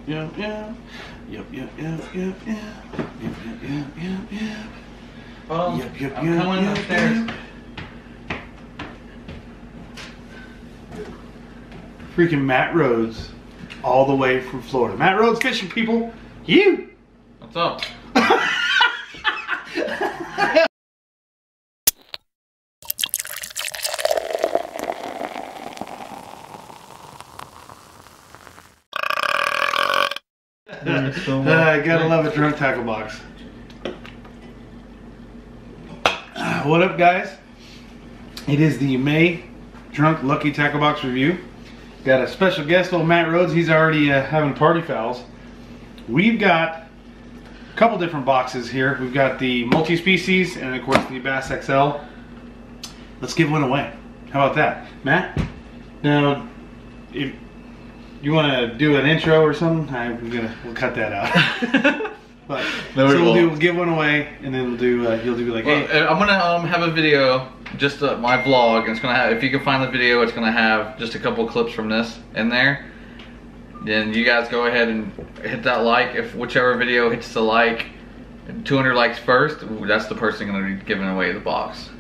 yep, yep. Yep, yep, yep, yep, yep. Yep, yep, yep, yep, yep. Well, yep, yep, I'm yep, coming yep, upstairs. Yep. Freaking Matt Rhodes, all the way from Florida. Matt Rhodes fishing, people. You. What's up? Gotta love a drunk tackle box. What up, guys? It is the May Drunk Lucky Tackle Box review. Got a special guest, old Matt Rhodes. He's already having party fouls. We've got a couple different boxes here. We've got the Multi Species and, of course, the BASSXL. Let's give one away. How about that, Matt? Now, if you want to do an intro or something, we'll cut that out. But, no, we'll give one away, and then we'll do. You'll do like, hey. Well, I'm gonna have a video, just my vlog, and it's gonna have. If you can find the video, it's gonna have just a couple clips from this in there. Then you guys go ahead and hit that like. If whichever video hits the like, 200 likes first, that's the person gonna be giving away the box.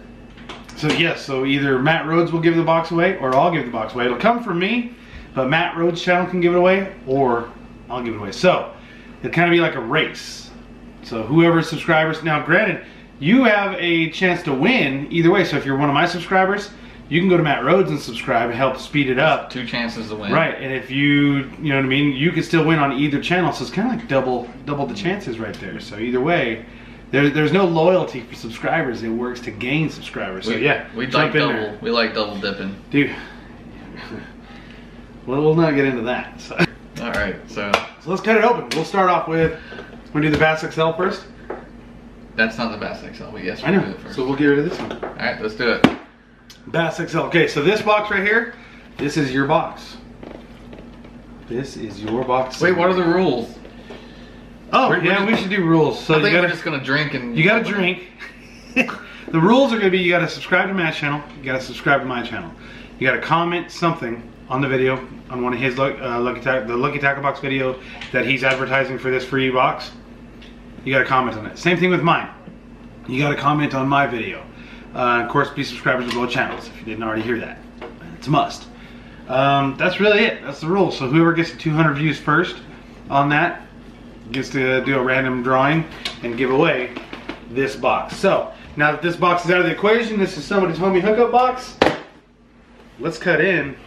So yes, so either Matt Rhodes will give the box away, or I'll give the box away. It'll come from me, but Matt Rhodes' channel can give it away, or I'll give it away. So it'll kind of be like a race. So whoever subscribers, now granted, you have a chance to win either way. So if you're one of my subscribers, you can go to Matt Rhodes and subscribe and help speed it up. 2 chances to win. Right, and if you know what I mean, you can still win on either channel. So it's kind of like double the chances right there. So either way, there's no loyalty for subscribers. It works to gain subscribers. So yeah, we like double. We like double dipping, dude. Well, we'll not get into that. So. All right, so let's cut it open. We'll start off with. Want to do the BASSXL first? That's not the BASSXL, but yes, I know. Do it first. So we'll get rid of this one. All right, let's do it. BASSXL. Okay, so this box right here, this is your box. This is your box. Wait, what are the rules? Oh, we should do rules. So I think we're just gonna drink and. You gotta drink. The rules are gonna be: you gotta subscribe to Matt's channel. You gotta subscribe to my channel. You gotta comment something on the video on one of his the Lucky Tackle Box video that he's advertising for this free box. You got to comment on it. Same thing with mine. You got to comment on my video. Of course, be subscribers to both channels if you didn't already hear that. It's a must. That's really it. That's the rule. So whoever gets to 200 views first on that gets to do a random drawing and give away this box. So now that this box is out of the equation, this is somebody's homie hookup box. Let's cut in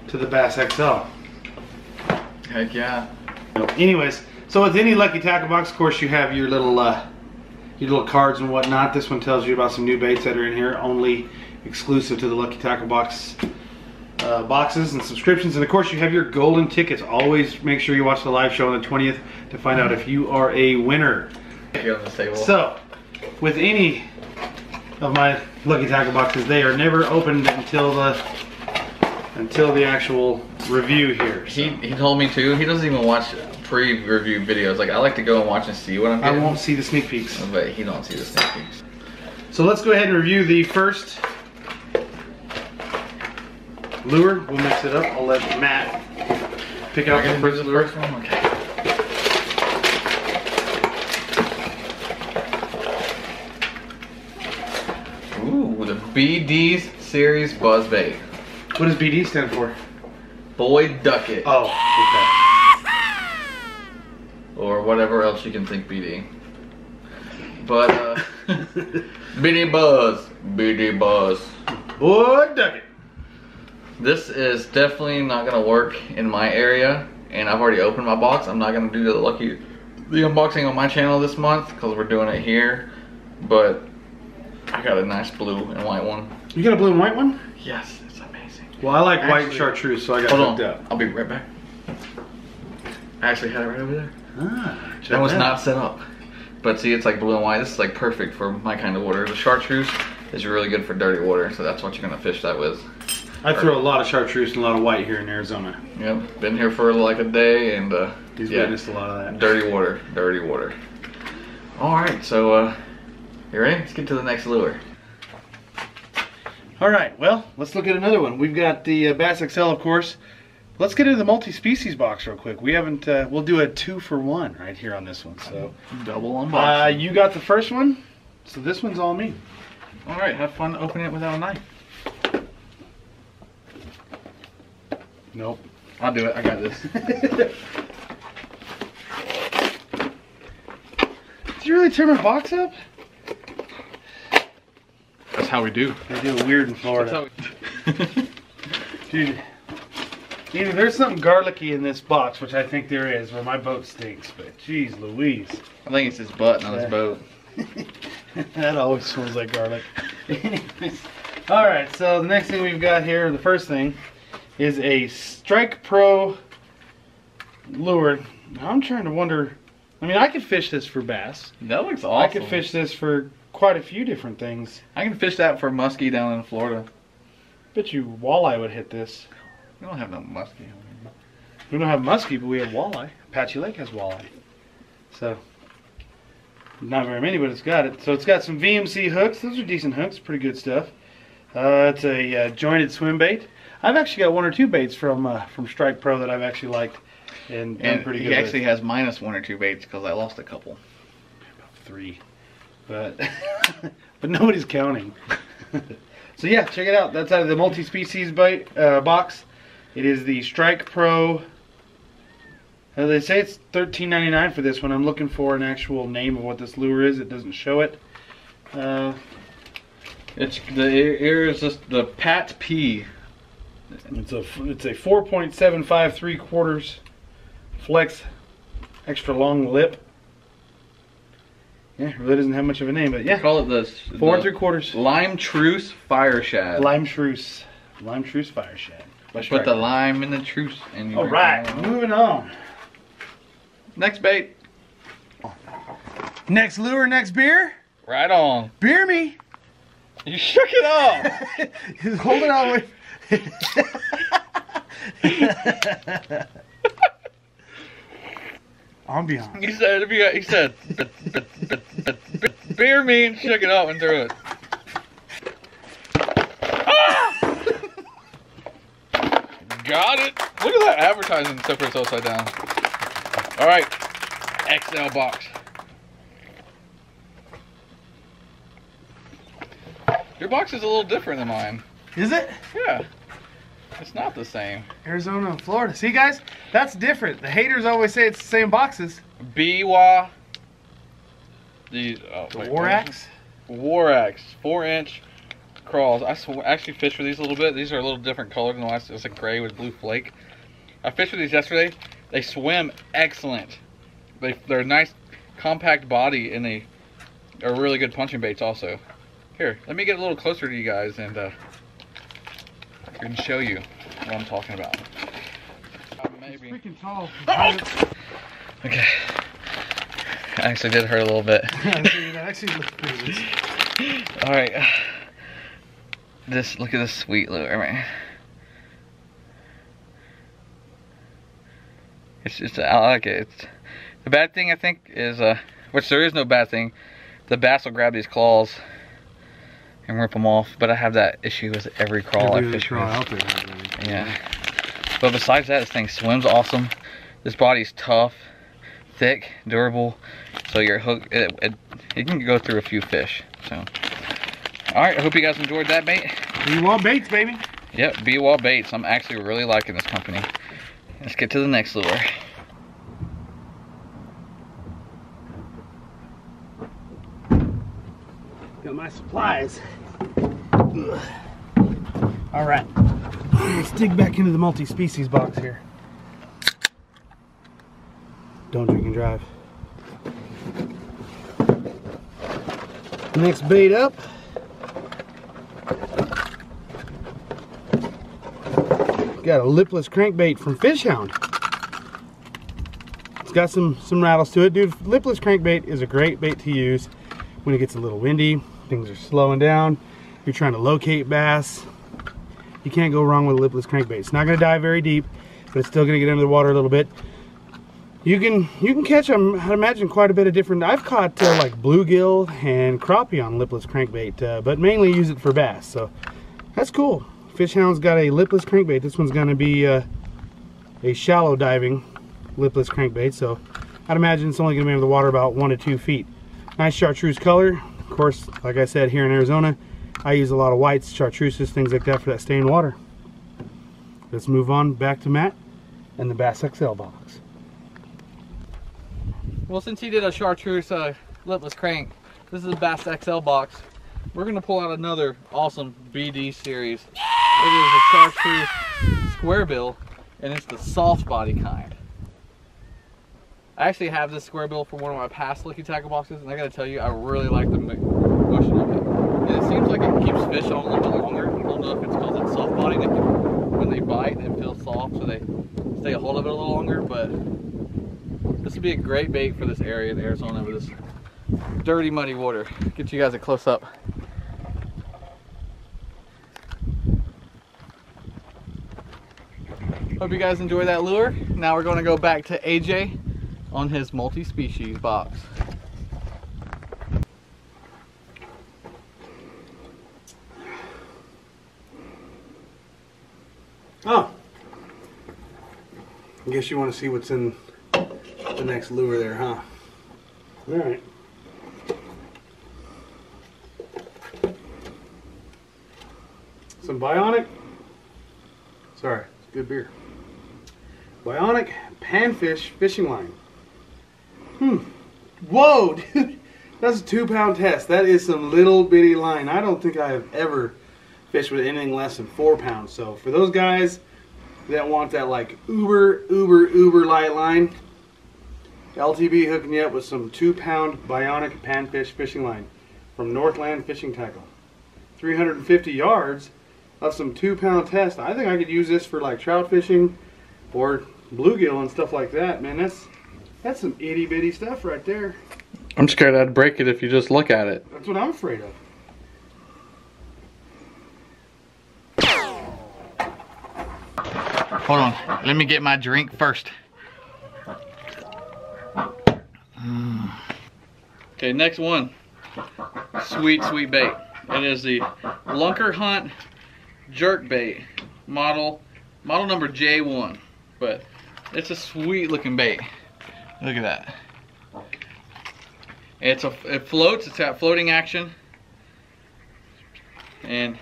to the BASSXL. Heck yeah. Anyways, so with any Lucky Tackle Box, of course, you have your little cards and whatnot. This one tells you about some new baits that are in here, only exclusive to the Lucky Tackle Box boxes and subscriptions. And of course, you have your golden tickets. Always make sure you watch the live show on the 20th to find out if you are a winner. Here on the table. So, with any of my Lucky Tackle Boxes, they are never opened until the actual review here. So. He told me to. He doesn't even watch pre-review videos. Like, I like to go and watch and see what I'm getting. I won't see the sneak peeks. But he don't see the sneak peeks. So let's go ahead and review the first lure. We'll mix it up. I'll let Matt pick out the first lure. One? Okay. Ooh, the BD's Series Buzzbait. What does BD stand for? Boy Duck It. Oh, okay. Or whatever else you can think BD. But, BD Buzz. BD Buzz. Boy Duck It. This is definitely not going to work in my area. And I've already opened my box. I'm not going to do the unboxing on my channel this month because we're doing it here. But I got a nice blue and white one. You got a blue and white one? Yes, it's amazing. Well, I like white chartreuse, so I got hooked up. I'll be right back. I actually had it right over there. Ah, that was not set up. But see, it's like blue and white. This is like perfect for my kind of water. The chartreuse is really good for dirty water, so that's what you're gonna fish that with. I throw a lot of chartreuse and a lot of white here in Arizona. Yep, been here for like a day, and he's witnessed a lot of that. Dirty water, dirty water. All right, so you ready? Let's get to the next lure. All right, well, let's look at another one. We've got the BASSXL, of course, let's get into the multi-species box real quick. We haven't, we'll do a 2-for-1 right here on this one. So double unboxing. you got the first one, so this one's all me. All right, have fun opening it without a knife. Nope. I'll do it, I got this. Did you really tear my box up? That's how we do. They do it weird in Florida. Dude, either there's something garlicky in this box, which I think there is, where my boat stinks, but geez Louise. I think it's his butt, not his boat. That always smells like garlic. Anyways, alright, so the next thing we've got here, the first thing, is a Strike Pro lure. Now I'm trying to wonder, I mean, I could fish this for bass. That looks awesome. I could fish this for quite a few different things. I can fish that for muskie down in Florida. Bet you walleye would hit this. We don't have no muskie. We don't have muskie, but we have walleye. Apache Lake has walleye. So, not very many, but it's got it. So it's got some VMC hooks. Those are decent hooks, pretty good stuff. It's a jointed swim bait. I've actually got 1 or 2 baits from Strike Pro that I've actually liked and pretty good. He actually has minus 1 or 2 baits because I lost a couple. About 3, but but nobody's counting. So yeah, check it out. That's out of the multi-species bait box. It is the Strike Pro. They say it's $13.99 for this one. I'm looking for an actual name of what this lure is. It doesn't show it. It's here is just the Pat P. It's a 4.75 3/4 flex extra long lip. Yeah, it really doesn't have much of a name, but yeah. Call it this 4 3/4 lime truce fire shad. Lime truce fire shad. Put the lime in the truce and you. All right, moving on. Next bait. Next lure, next beer. Right on. Beer me. You shook it off. He's holding on with. Ambiance. He said, beer me and shook it off and threw it. Ah! Got it. Look at that advertising except for it's upside down. All right, XL box. Your box is a little different than mine. Is it? Yeah. It's not the same. Arizona and Florida. See, guys, that's different. The haters always say it's the same boxes. BWA. The Warax? Warax. 4-inch crawls. I actually fished for these a little bit. These are a little different color than the last. It's a gray with blue flake. I fished for these yesterday. They swim excellent. They're a nice compact body and they are really good punching baits also. Here, let me get a little closer to you guys and I can show you what I'm talking about. Maybe. It's freaking tall. Okay. I actually did hurt a little bit. That actually looks pretty good. Alright. Look at this sweet lure, man. It's just, I like it. The bad thing I think is, which there is no bad thing, the bass will grab these claws and rip them off, but I have that issue with every crawl I fish with. out there. Yeah. But besides that, this thing swims awesome. This body's tough, thick, durable, so your hook, it can go through a few fish. So, alright, I hope you guys enjoyed that bait. BWA baits, baby. Yep, BWA baits. I'm actually really liking this company. Let's get to the next lure. Got my supplies. Alright, let's dig back into the multi-species box here. Don't drink and drive. Next bait up. Got a lipless crankbait from Fish Hound. It's got some rattles to it. Dude, lipless crankbait is a great bait to use when it gets a little windy, things are slowing down, you're trying to locate bass. You can't go wrong with a lipless crankbait. It's not going to dive very deep, but it's still going to get under the water a little bit. You can catch, I imagine, quite a bit of different. I've caught like bluegill and crappie on lipless crankbait, but mainly use it for bass. So that's cool. Fish Hound's got a lipless crankbait. This one's going to be a shallow diving lipless crankbait, so I'd imagine it's only going to be in the water about 1 to 2 feet. Nice chartreuse color. Of course, like I said, here in Arizona, I use a lot of whites, chartreuses, things like that for that stained water. Let's move on back to Matt and the BASSXL box. Well, since he did a chartreuse lipless crank, this is a BASSXL box. We're going to pull out another awesome BD series. It is a chartreuse square bill, and it's the soft body kind. I actually have this square bill for one of my past Lucky Tackle boxes, and I gotta tell you, I really like the motion of it. And it seems like it keeps fish on a little bit longer. I don't know if it's because it's soft body, when they bite, it feels soft, so they stay a hold of it a little longer, but this would be a great bait for this area in Arizona with this dirty, muddy water. Get you guys a close up. Hope you guys enjoy that lure. Now we're going to go back to AJ on his multi-species box. Oh, I guess you want to see what's in the next lure there, huh? All right. Some Bionic. Sorry, it's good beer. Bionic panfish fishing line. Whoa, dude. That's a 2-pound test. That is some little bitty line. I don't think I have ever fished with anything less than 4 pounds. So for those guys that want that like uber light line, LTB hooking you up with some 2-pound Bionic panfish fishing line from Northland Fishing Tackle. 350 yards of some 2-pound test. I think I could use this for like trout fishing or bluegill and stuff like that, man. That's some itty bitty stuff right there. I'm scared I'd break it if you just look at it. That's what I'm afraid of. Hold on, let me get my drink first. Okay, next one. Sweet bait. It is the Lunker Hunt jerk bait, model number J1. But it's a sweet looking bait. Look at that. It floats. It's got floating action, and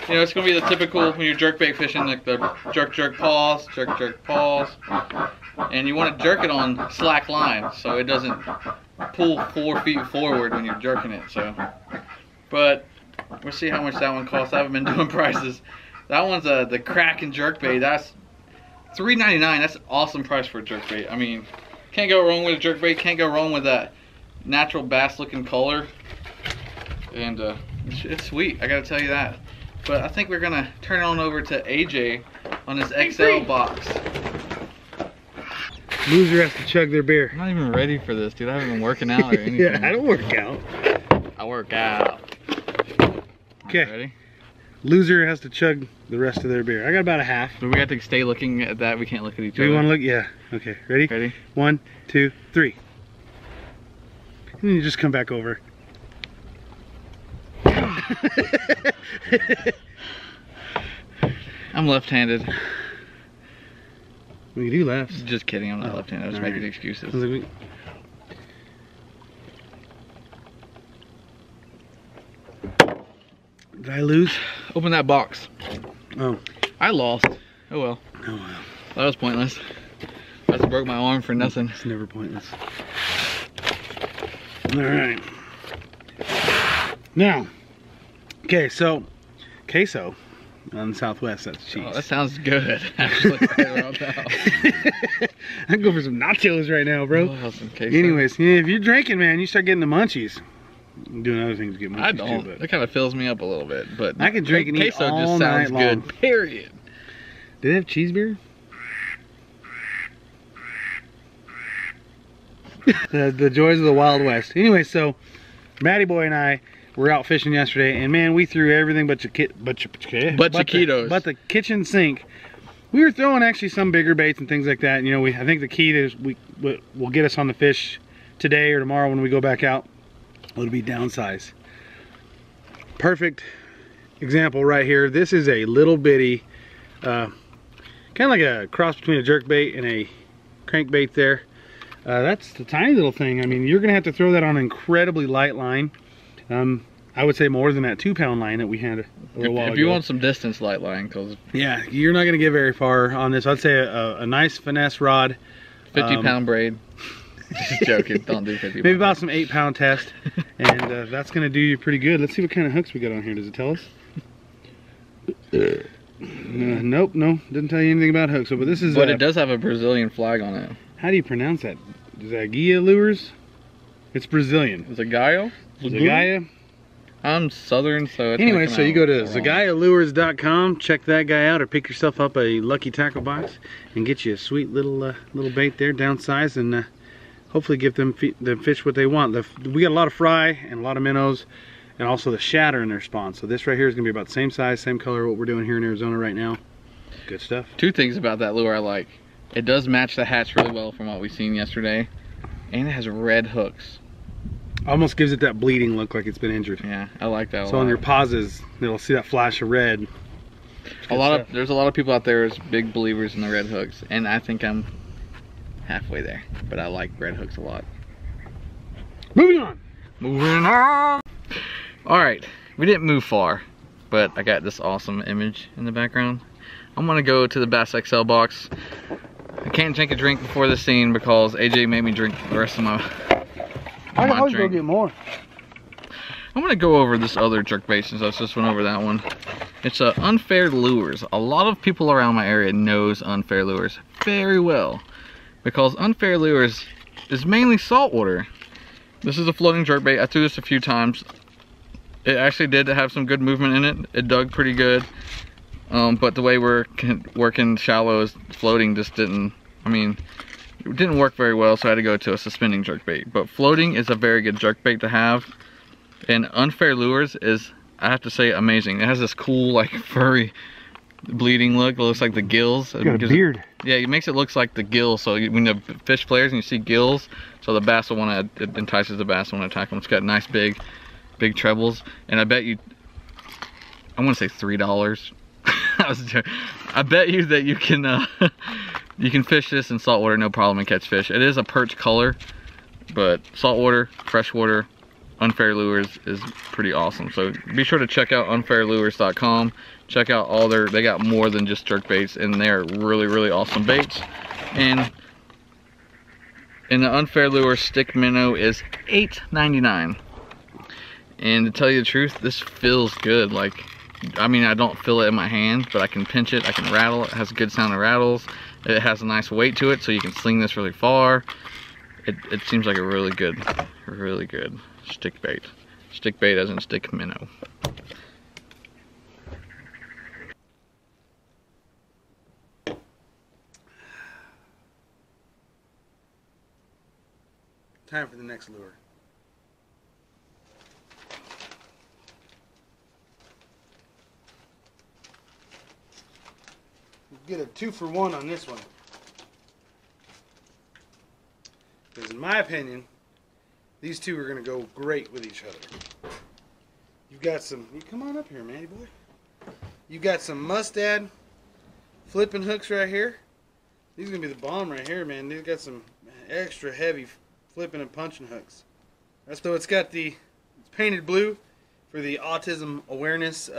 you know it's gonna be the typical when you're jerkbait fishing, like the jerk pause, jerk pause, and you want to jerk it on slack line so it doesn't pull 4 feet forward when you're jerking it. So, but we'll see how much that one costs. I haven't been doing prices. That one's the Kraken jerkbait. That's $3.99. That's an awesome price for a jerkbait. I mean, can't go wrong with a jerkbait. Can't go wrong with that natural bass looking color. And it's sweet, I gotta tell you that. But I think we're gonna turn it on over to AJ on this XL box. Loser has to chug their beer. I'm not even ready for this, dude. I haven't been working out or anything. Yeah, I don't work out. I work out. Okay. Ready? Loser has to chug the rest of their beer. I got about a half. Do we have to stay looking at that? We can't look at each other. Do you want to look? Yeah. Okay. Ready? Ready? 1, 2, 3. And then you just come back over. I'm left-handed. We can do lefts. Just kidding. I'm not left-handed. I was making excuses. Did I lose? Open that box. Oh. I lost. Oh well. Oh well. That was pointless. I just broke my arm for nothing. It's never pointless. Alright. Now, queso on the Southwest, that's cheese. Oh, that sounds good. Actually, I'd go for some nachos right now, bro. Oh, some queso. Anyways, yeah, if you're drinking, man, you start getting the munchies. I'm doing other things to get munchies I don't. too, but it kind of fills me up a little bit, but I can drink and eat queso all just sounds night good. long. Period. Do they have cheese beer? the joys of the Wild West. Anyway, so Matty Boy and I were out fishing yesterday, and man, we threw everything but the kitchen sink. We were throwing actually some bigger baits and things like that. And, you know, I think the key is will get us on the fish today or tomorrow when we go back out. It'll be downsize. Perfect example right here. This is a little bitty kind of like a cross between a jerkbait and a crankbait there. That's the tiny little thing. I mean, you're gonna have to throw that on an incredibly light line. I would say more than that 2-pound line that we had a little while ago. If you want some distance light line, cause yeah, you're not gonna get very far on this. I'd say a nice finesse rod. 50-pound braid. Just joking. Don't do 50. Maybe about some 8-pound test, and that's gonna do you pretty good. Let's see what kind of hooks we got on here. Does it tell us? Nope, no, didn't tell you anything about hooks. So, but this is. But it does have a Brazilian flag on it. How do you pronounce that? Zagaia lures? It's Brazilian. Zagaia? Zagaia? I'm southern, so it's anyway, so you go to ZagaiaLures.com, check that guy out, or pick yourself up a lucky tackle box and get you a sweet little bait there, downsized, and hopefully give them the fish what they want. We got a lot of fry and a lot of minnows, and also the shatter in their spawn. So this right here is gonna be about the same size, same color what we're doing here in Arizona right now. Good stuff. Two things about that lure I like. It does match the hatch really well from what we've seen yesterday, and it has red hooks. Almost gives it that bleeding look like it's been injured. Yeah, I like that a lot. So on your pauses, they'll see that flash of red. There's a lot of people out there who's big believers in the red hooks, and I think I'm halfway there. But I like red hooks a lot. Moving on. Moving on. All right, we didn't move far, but I got this awesome image in the background. I'm gonna go to the BASSXL box. I can't drink a drink before this scene because AJ made me drink the rest of my I can always go get more. I'm gonna go over this other jerkbait since I just went over that one. It's Unfair Lures. A lot of people around my area knows Unfair Lures very well because Unfair Lures is mainly saltwater. This is a floating jerkbait. I threw this a few times. It actually did have some good movement in it. It dug pretty good. But the way we're working shallows, floating just didn't, it didn't work very well, so I had to go to a suspending jerkbait. But floating is a very good jerkbait to have. And Unfair Lures is, I have to say, amazing. It has this cool, like, furry, bleeding look. It looks like the gills. It's got a beard. Yeah, it makes it look like the gills. So when the fish flares and you see gills, so the bass will want to, it entices the bass to want to attack them. It's got nice big trebles. And I bet you, I want to say $3. I bet you that you can you can fish this in saltwater no problem and catch fish. It is a perch color, but saltwater, freshwater, Unfair Lures is pretty awesome. So be sure to check out unfairlures.com. Check out all they got more than just jerk baits, and they're really awesome baits. And the Unfair Lure stick minnow is $8.99. And to tell you the truth, this feels good. Like, I don't feel it in my hand, but I can pinch it, I can rattle it. It has a good sound of rattles. It has a nice weight to it, so you can sling this really far. It seems like a really good stick bait. Stick bait as in stick minnow. Time for the next lure. Get a 2-for-1 on this one. Because in my opinion, these two are going to go great with each other. You've got some, you come on up here, Manny boy. You've got some mustad flipping hooks right here. These are going to be the bomb right here, man. They've got some extra heavy flipping and punching hooks. So it's got it's painted blue for the autism awareness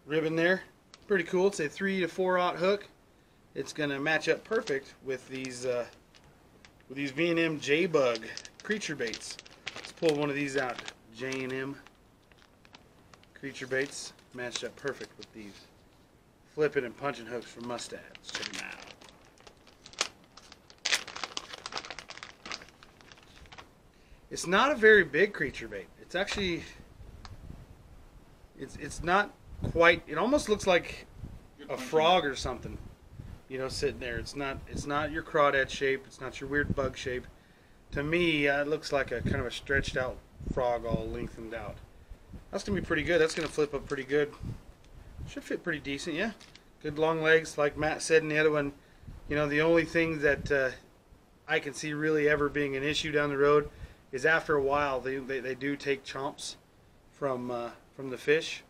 ribbon there. Pretty cool. It's a 3 to 4/0 hook. It's gonna match up perfect with these V&M J-Bug creature baits. Let's pull one of these out. J&M creature baits matched up perfect with these flipping and punching hooks from Mustad. Let's check them out. It's not a very big creature bait. It's actually it's not quite, it almost looks like a frog or something, you know, sitting there. It's not your crawdad shape. It's not your weird bug shape. To me, it looks like a kind of a stretched out frog, all lengthened out. That's gonna be pretty good. That's gonna flip up pretty good. Should fit pretty decent, yeah. Good long legs, like Matt said in the other one. You know, the only thing that I can see really ever being an issue down the road is after a while they do take chomps from the fish.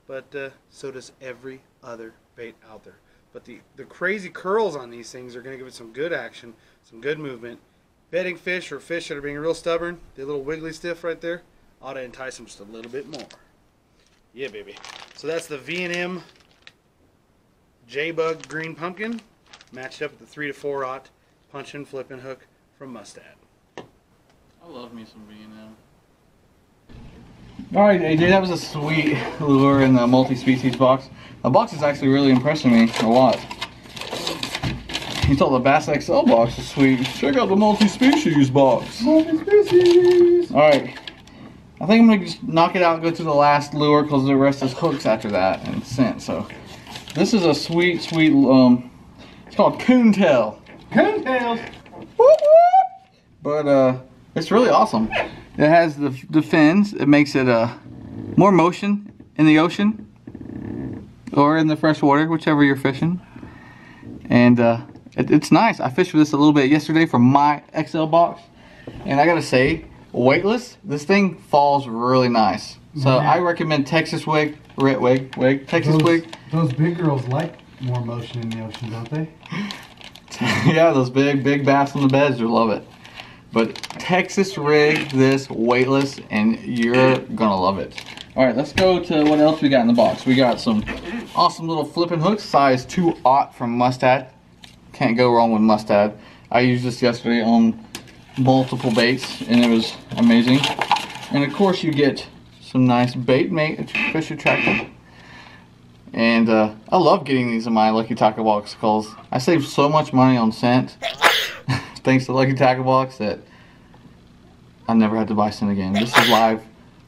But so does every other bait out there. But the crazy curls on these things are going to give it some good action, some good movement. Bedding fish or fish that are being real stubborn, the little wiggly stiff right there, ought to entice them just a little bit more. Yeah, baby. So that's the V&M J-Bug Green Pumpkin, matched up with the 3 to 4/0 punch and flip and hook from Mustad. I love me some V&M. Alright, AJ, that was a sweet lure in the multi-species box. The box is actually really impressing me a lot. You thought the BASSXL box is sweet. Check out the multi-species box. Multi-species! Alright. I think I'm going to just knock it out and go to the last lure because the rest is hooks after that and scent. So, this is a sweet, sweet, it's called Coontail. Coontails! But, it's really awesome. It has the fins. It makes it more motion in the ocean or in the fresh water, whichever you're fishing. And it's nice. I fished with this a little bit yesterday from my XL box, and I gotta say, weightless, this thing falls really nice. So I recommend Texas wig, Texas wig. Those big girls like more motion in the ocean, don't they? Yeah, those big bass on the beds, you'll love it. But Texas rig this weightless and you're gonna love it. Alright, let's go to what else we got in the box. We got some awesome little flipping hooks, size 2/0 from Mustad. Can't go wrong with Mustad. I used this yesterday on multiple baits and it was amazing. And of course you get some nice bait fish attractant. And I love getting these in my Lucky Tackle box because I save so much money on scent. Thanks to Lucky Tackle Box that I never had to buy scent again. This is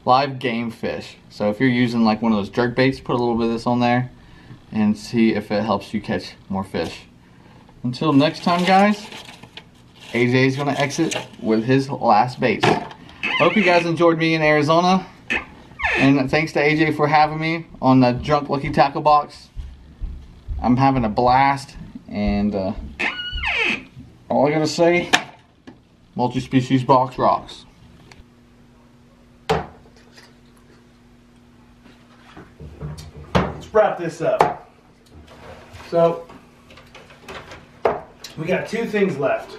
live game fish. So if you're using like one of those jerk baits, put a little bit of this on there and see if it helps you catch more fish. Until next time, guys, AJ is going to exit with his last baits. Hope you guys enjoyed me in Arizona. And thanks to AJ for having me on the Drunk Lucky Tackle Box. I'm having a blast, and all I gotta say, multi-species box rocks. Let's wrap this up. So, we got 2 things left.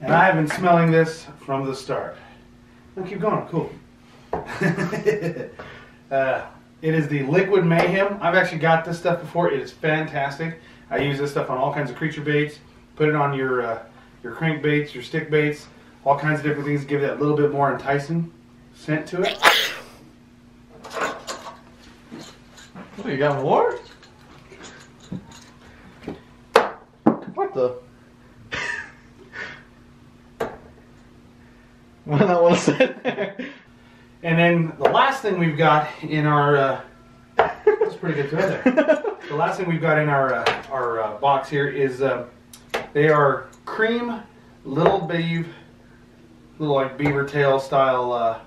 And I have been smelling this from the start. Now keep going, cool. It is the Liquid Mayhem. I've actually got this stuff before. It is fantastic. I use this stuff on all kinds of creature baits. Put it on your crankbaits, your stick baits, all kinds of different things. Give it that little bit more enticing scent to it. Oh, you got more? What the? Why not want to sit there? And then the last thing we've got in our that's pretty good thread there. The last thing we've got in our box here is they are cream little like beaver tail style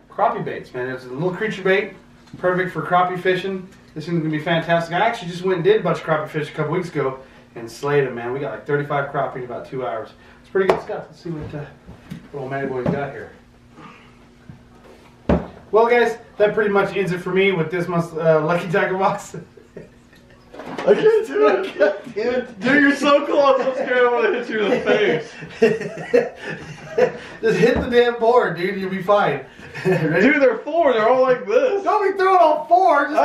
crappie baits, man. It's a little creature bait, perfect for crappie fishing. This thing's gonna be fantastic. I actually just went and did a bunch of crappie fish a couple weeks ago and slayed them, man. We got like 35 crappie in about 2 hours. It's pretty good stuff. Let's see what old Matty Boy's got here. Well, guys, that pretty much ends it for me with this month's Lucky Tackle Box. I can't do it. I can't do it. Dude, you're so close. I'm scared I'm going to hit you in the face. Just hit the damn board, dude. You'll be fine. Dude, they're 4. They're all like this. Don't be throwing all 4. Just